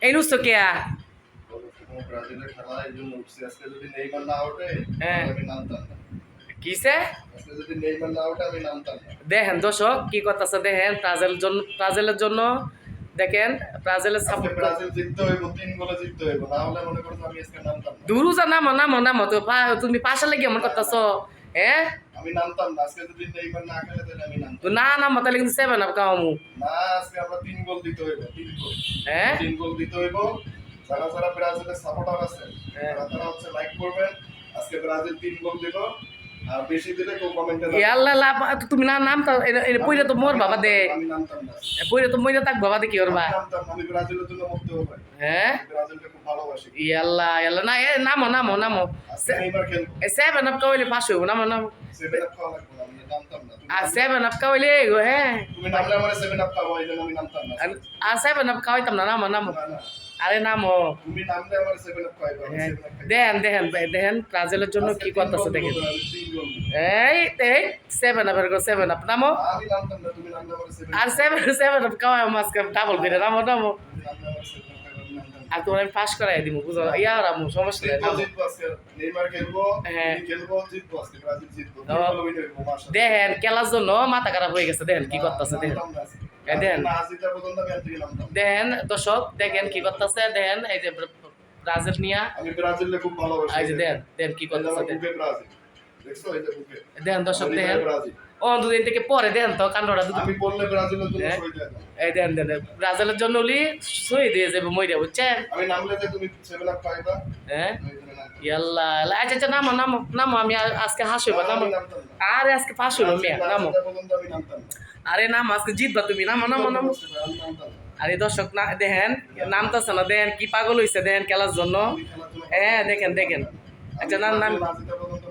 এই নুস তো কেয়া ব্রাজিলের খেলা এই জন্য উঠছি। আজকে যদি নেইমার না ওঠে হ্যাঁ আমি নামতাম না। কিসে আজকে যদি নেইমার না ওঠে আমি নামতাম না। দেখেন দর্শক কি করতেছে দেখেন ব্রাজিলের জন্য দেখেন ব্রাজিলের আজকে সাপোর্ট ব্রাজিল জিততে হইব, 3 গোলে জিততে হইব, না হলে মনে করো আমি আজকে নামতাম না। দুরুজা নামো নামো নামো তো তুমি পাশে লেগে এমন করতেছ হ্যাঁ আমি নামতাম না। আজকে যদি নেইমার না খেলে তাহলে আমি নামতাম তো না নামো তাহলে কিন্তু 7 আপ কামামু না। আজকে আমরা 3 গোল দিতে হইব, 3 গোল। হ্যাঁ 3 গোল দিতে হইব। যারা যারা ব্রাজিলের সাপোর্টার আছে হ্যাঁ। তারা হচ্ছে লাইক করবেন। আজকে ব্রাজিল 3 গোল দিব। আর বেশি দিলে কেউ কমেন্টে ইয়াল্লা লাভ তুমি না নামতা পইরে তো মোর বাবা দে আমি নামতাম না। পইরে তো মইরা থাক বাবা দে কি করবা আমি নামতাম না। আমি ব্রাজিলের জন্য মরতে হবে। হ্যাঁ ব্রাজিলকে খুব ভালোবাসি। ইয়াল্লা ইয়াল্লা না এ নামো নামো নামো আজকে নেইমার খেলবো। 7 আপ কাওয়াইলে পাশ হইব নামো নামো 7 আপ খাওয়া লাগবে না। আমি নামতাম না। আর 7 আপ কাওয়াইলে হ্যাঁ তুমি নামলে আমার 7 আপ খাওয়া, এই জন্য আমি নামতাম না। আর 7 আপ কাওয়াইতাম না নামো নামো না, না। আরে নামো তুমি নামলে আমার 7 আপ খাওয়াইবা, আমি হ্যাঁ 7 আপ খাইবো। দেখেন দেখেন ব্রাজিলের ব্রাজিলের জন্য আজকে কি 3 করতেছে গোল দেখেন দিব, আমি 3 গোল দিব। এই 7 আপের 7 আপ নামো আমি নামতাম না। তুমি নামলে আমার 7 আর 7 আপ কাওয়াই মাস্ক ডাবল করে নামো নামো তুমি নামলে আমার 7 আপ খাইবা, আমি নামতাম না। আর তোমার আমি পাস করাই দিব বুঝো ইয়ার আমু সমস্যা নেই নামো জিতবো আজকে। নেইমার খেলবো, হ্যাঁ। আমি খেলবো, জিতবো আজকে। ব্রাজিল জিতবো। ও। 3 গোল উইন হইবো, মাশাআল্লাহ। দেখেন খেলার জন্য মাথা খারাপ হয়ে গেছে দেখেন কি করতেছে দেখেন নামতাম না আজকে। এই দেখেন। না জিতা পর্যন্ত আমি আর থেকে নামতাম না। দেখেন দর্শক দেখেন কি করতেছে দেখেন এই যে ব্রাজিল নিয়া আমি ব্রাজিলকে খুব ভালোবাসি। এই যে দেখেন দেখেন কি এই যে আমার করতেছে বুকে ব্রাজিল। দেখছো এই যে বুকে? দেখেন দর্শক আমার দেখেন হৃদয়ে ব্রাজিল। ও দুদিন থেকে পরে দেখেন তো কান্ডটা দুটো আমি বললে ব্রাজিলের জন্য হ্যাঁ। শহীদ হয়ে যাবো। এই দেখেন দেখেন ব্রাজিলের জন্য উলি শহীদ হয়ে যাবে মইরা বুঝছেন আমি নামলে যে তুমি 7 আপ খাইবা, হ্যাঁ আমি এখানে নামতাম। ইয়াল্লা আচ্ছা আচ্ছা নামো নামো নামো আমি আজকে হাসিব না, নামো আমি নামতাম না। আরে আজকে পাস হইব মিয়া না, নামো জিতা পর্যন্ত আমি নামতাম না। আরে নাম আজকে জিতবা তুমি নামো নামো নামো আমি নামতাম না। আরে দর্শক না দেখেন নামতেছে না দেখেন কি পাগল হইছে দেখেন খেলার জন্য আমি খেলার জন্য হ্যাঁ দেখেন দেখেন আচ্ছা না নাম না জিতা পর্যন্ত